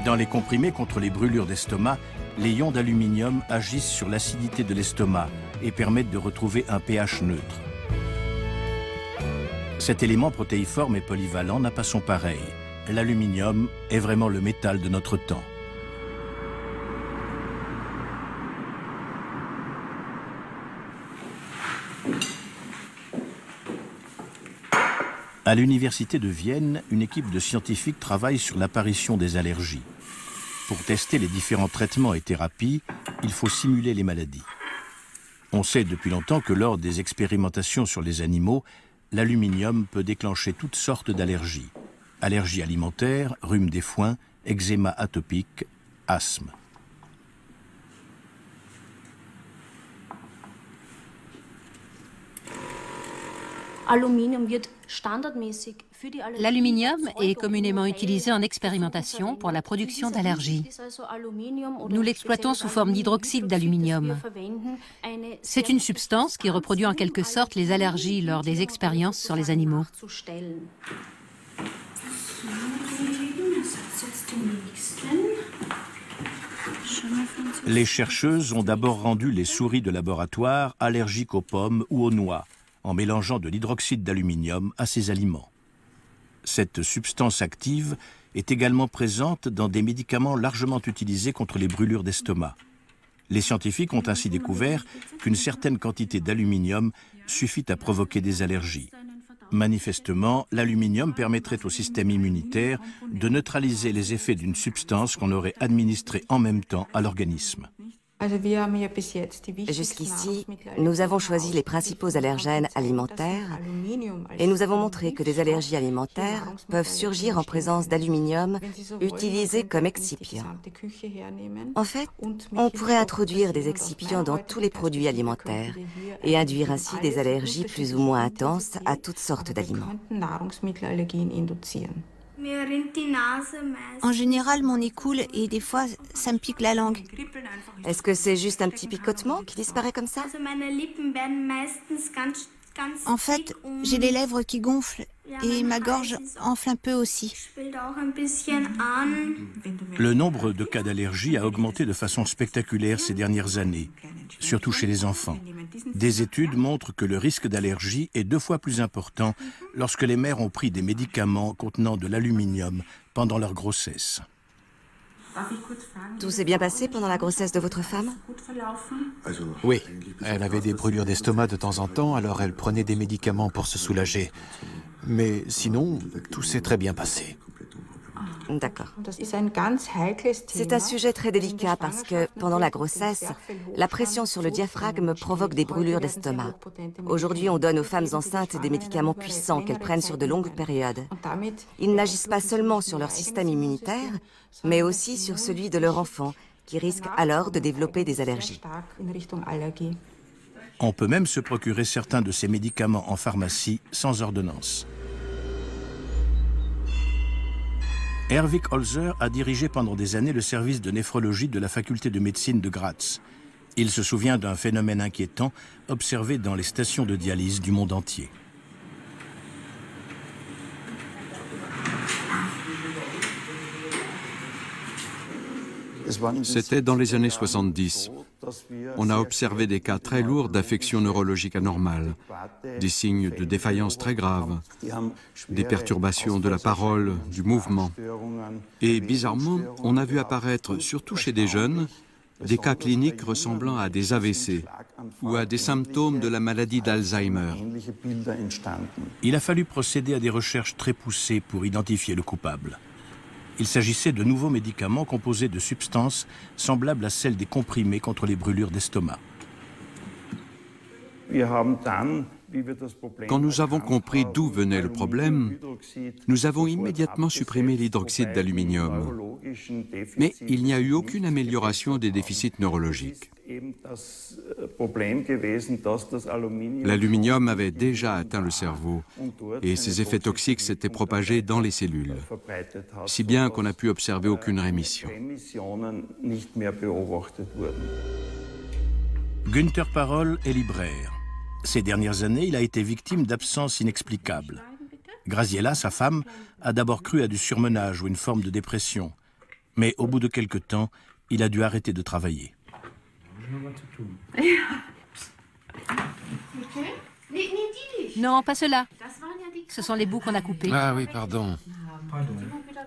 Dans les comprimés contre les brûlures d'estomac, les ions d'aluminium agissent sur l'acidité de l'estomac et permettent de retrouver un pH neutre. Cet élément protéiforme et polyvalent n'a pas son pareil. L'aluminium est vraiment le métal de notre temps. À l'université de Vienne, une équipe de scientifiques travaille sur l'apparition des allergies. Pour tester les différents traitements et thérapies, il faut simuler les maladies. On sait depuis longtemps que lors des expérimentations sur les animaux, l'aluminium peut déclencher toutes sortes d'allergies. Allergies alimentaires, rhume des foins, eczéma atopique, asthme. L'aluminium est communément utilisé en expérimentation pour la production d'allergies. Nous l'exploitons sous forme d'hydroxyde d'aluminium. C'est une substance qui reproduit en quelque sorte les allergies lors des expériences sur les animaux. Les chercheuses ont d'abord rendu les souris de laboratoire allergiques aux pommes ou aux noix, en mélangeant de l'hydroxyde d'aluminium à ces aliments. Cette substance active est également présente dans des médicaments largement utilisés contre les brûlures d'estomac. Les scientifiques ont ainsi découvert qu'une certaine quantité d'aluminium suffit à provoquer des allergies. Manifestement, l'aluminium permettrait au système immunitaire de neutraliser les effets d'une substance qu'on aurait administrée en même temps à l'organisme. Jusqu'ici, nous avons choisi les principaux allergènes alimentaires et nous avons montré que des allergies alimentaires peuvent surgir en présence d'aluminium utilisé comme excipient. En fait, on pourrait introduire des excipients dans tous les produits alimentaires et induire ainsi des allergies plus ou moins intenses à toutes sortes d'aliments. En général, mon nez coule et des fois, ça me pique la langue. Est-ce que c'est juste un petit picotement qui disparaît comme ça? En fait, j'ai les lèvres qui gonflent et ma gorge enfle un peu aussi. Le nombre de cas d'allergie a augmenté de façon spectaculaire ces dernières années, surtout chez les enfants. Des études montrent que le risque d'allergie est 2 fois plus important lorsque les mères ont pris des médicaments contenant de l'aluminium pendant leur grossesse. Tout s'est bien passé pendant la grossesse de votre femme? Oui, elle avait des brûlures d'estomac de temps en temps, alors elle prenait des médicaments pour se soulager. Mais sinon, tout s'est très bien passé. D'accord. C'est un sujet très délicat parce que, pendant la grossesse, la pression sur le diaphragme provoque des brûlures d'estomac. Aujourd'hui, on donne aux femmes enceintes des médicaments puissants qu'elles prennent sur de longues périodes. Ils n'agissent pas seulement sur leur système immunitaire, mais aussi sur celui de leur enfant, qui risque alors de développer des allergies. On peut même se procurer certains de ces médicaments en pharmacie sans ordonnance. Herwig Holzer a dirigé pendant des années le service de néphrologie de la faculté de médecine de Graz. Il se souvient d'un phénomène inquiétant observé dans les stations de dialyse du monde entier. C'était dans les années 70. On a observé des cas très lourds d'affections neurologiques anormales, des signes de défaillance très graves, des perturbations de la parole, du mouvement. Et bizarrement, on a vu apparaître, surtout chez des jeunes, des cas cliniques ressemblant à des AVC ou à des symptômes de la maladie d'Alzheimer. Il a fallu procéder à des recherches très poussées pour identifier le coupable. Il s'agissait de nouveaux médicaments composés de substances semblables à celles des comprimés contre les brûlures d'estomac. Quand nous avons compris d'où venait le problème, nous avons immédiatement supprimé l'hydroxyde d'aluminium. Mais il n'y a eu aucune amélioration des déficits neurologiques. L'aluminium avait déjà atteint le cerveau et ses effets toxiques s'étaient propagés dans les cellules, si bien qu'on n'a pu observer aucune rémission. Günther Parol est libraire. Ces dernières années, il a été victime d'absences inexplicables. Graziella, sa femme, a d'abord cru à du surmenage ou une forme de dépression. Mais au bout de quelque temps, il a dû arrêter de travailler. Non, pas cela. Ce sont les bouts qu'on a coupés. Ah oui, pardon.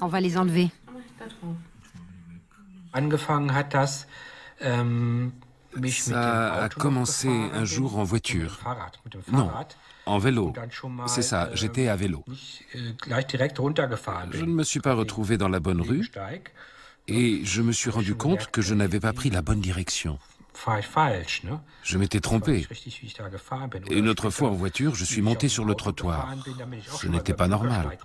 On va les enlever. Ça a commencé un jour en voiture. Non, en vélo. C'est ça, j'étais à vélo. Je ne me suis pas retrouvé dans la bonne rue et je me suis rendu compte que je n'avais pas pris la bonne direction. Je m'étais trompé. Et une autre fois en voiture, je suis monté sur le trottoir. Ce n'était pas normal.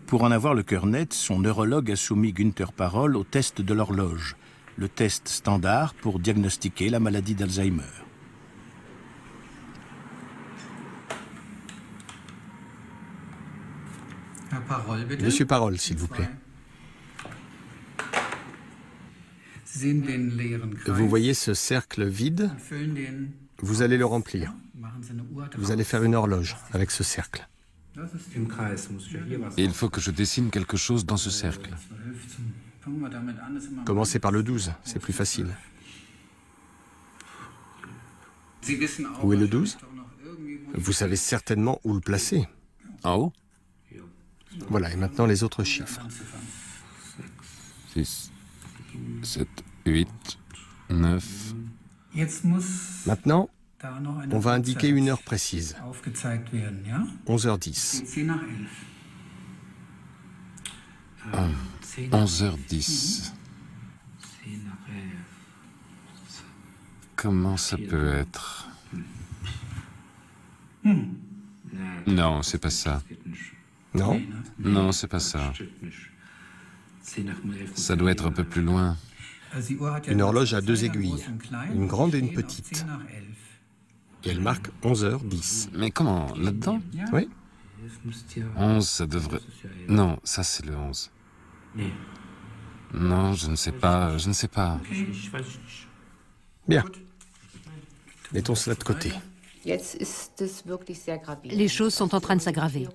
Pour en avoir le cœur net, son neurologue a soumis Günther Parol au test de l'horloge, le test standard pour diagnostiquer la maladie d'Alzheimer. Monsieur Parol, s'il vous plaît. Vous voyez ce cercle vide? Vous allez le remplir. Vous allez faire une horloge avec ce cercle. Et il faut que je dessine quelque chose dans ce cercle. Commencez par le 12, c'est plus facile. Où est le 12? Vous savez certainement où le placer. En haut? Voilà, et maintenant les autres chiffres. 6, 7, 8, 9... Maintenant, on va indiquer une heure précise. 11h10. 11h10. Comment ça peut être? Non, c'est pas ça. Non? Non, c'est pas ça. Ça doit être un peu plus loin. Une horloge a 2 aiguilles, une grande et une petite. Et elle marque 11h10. Mais comment? Là-dedans? Oui. 11, ça devrait... Non, ça c'est le 11. Non, je ne sais pas, je ne sais pas. Bien. Mettons cela de côté. Les choses sont en train de s'aggraver.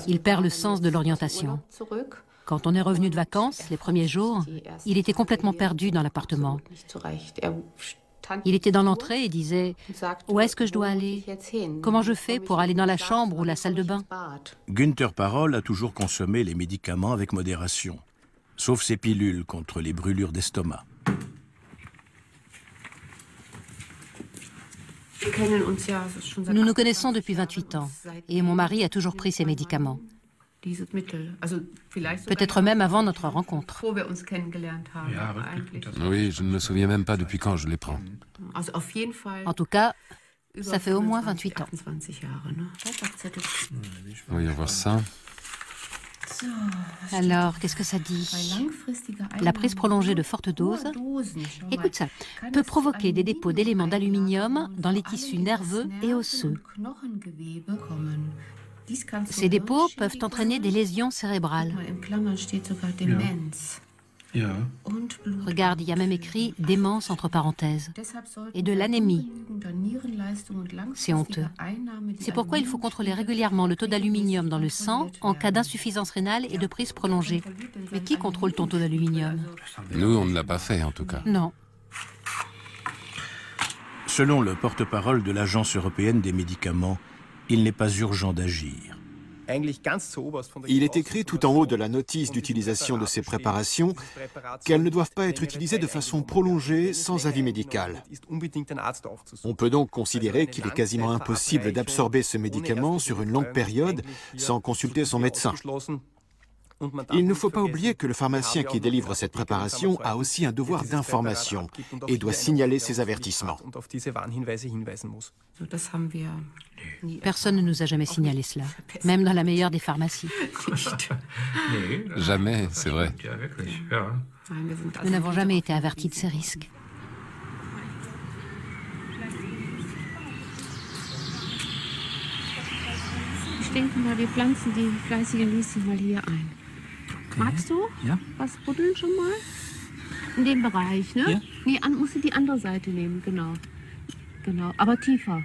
Il perd le sens de l'orientation. Quand on est revenu de vacances, les premiers jours, il était complètement perdu dans l'appartement. Il était dans l'entrée et disait « Où est-ce que je dois aller? Comment je fais pour aller dans la chambre ou la salle de bain ?» Günther Parol a toujours consommé les médicaments avec modération, sauf ses pilules contre les brûlures d'estomac. Nous nous connaissons depuis 28 ans et mon mari a toujours pris ces médicaments. Peut-être même avant notre rencontre. Oui, je ne me souviens même pas depuis quand je les prends. En tout cas, ça fait au moins 28 ans. Voyons voir ça. Alors, qu'est-ce que ça dit? La prise prolongée de fortes doses, écoute ça, peut provoquer des dépôts d'éléments d'aluminium dans les tissus nerveux et osseux. Ces dépôts peuvent entraîner des lésions cérébrales. Regarde, il y a même écrit « démence » entre parenthèses. Et de l'anémie. C'est honteux. C'est pourquoi il faut contrôler régulièrement le taux d'aluminium dans le sang en cas d'insuffisance rénale et de prise prolongée. Mais qui contrôle ton taux d'aluminium? Nous, on ne l'a pas fait, en tout cas. Non. Selon le porte-parole de l'Agence européenne des médicaments, il n'est pas urgent d'agir. Il est écrit tout en haut de la notice d'utilisation de ces préparations qu'elles ne doivent pas être utilisées de façon prolongée sans avis médical. On peut donc considérer qu'il est quasiment impossible d'absorber ce médicament sur une longue période sans consulter son médecin. Il ne faut pas oublier que le pharmacien qui délivre cette préparation a aussi un devoir d'information et doit signaler ses avertissements. Personne ne nous a jamais signalé cela, même dans la meilleure des pharmacies. Jamais, c'est vrai. Nous n'avons jamais été avertis de ces risques. Ich denke mal, wir pflanzen die fleißige Lucy mal hier ein. Magst du was buddeln schon mal? In dem Bereich, ne? Ja. Nee, musst du die andere Seite nehmen, genau. Genau, aber tiefer.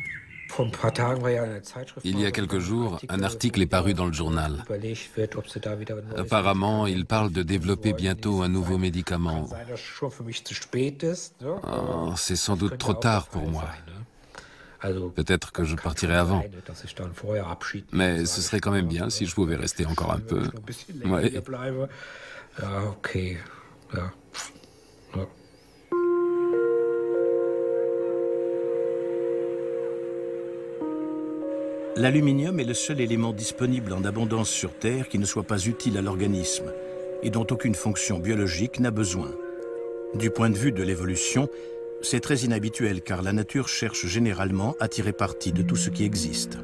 Il y a quelques jours, un article est paru dans le journal. Apparemment, il parle de développer bientôt un nouveau médicament. Oh, c'est sans doute trop tard pour moi. Peut-être que je partirai avant. Mais ce serait quand même bien si je pouvais rester encore un peu. Ouais. L'aluminium est le seul élément disponible en abondance sur Terre qui ne soit pas utile à l'organisme et dont aucune fonction biologique n'a besoin. Du point de vue de l'évolution, c'est très inhabituel car la nature cherche généralement à tirer parti de tout ce qui existe.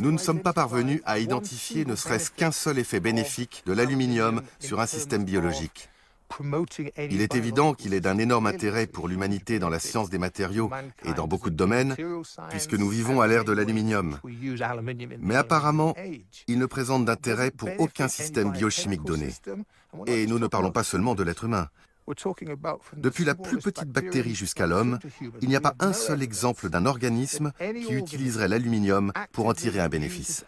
Nous ne sommes pas parvenus à identifier ne serait-ce qu'un seul effet bénéfique de l'aluminium sur un système biologique. Il est évident qu'il est d'un énorme intérêt pour l'humanité dans la science des matériaux et dans beaucoup de domaines, puisque nous vivons à l'ère de l'aluminium. Mais apparemment, il ne présente d'intérêt pour aucun système biochimique donné. Et nous ne parlons pas seulement de l'être humain. Depuis la plus petite bactérie jusqu'à l'homme, il n'y a pas un seul exemple d'un organisme qui utiliserait l'aluminium pour en tirer un bénéfice.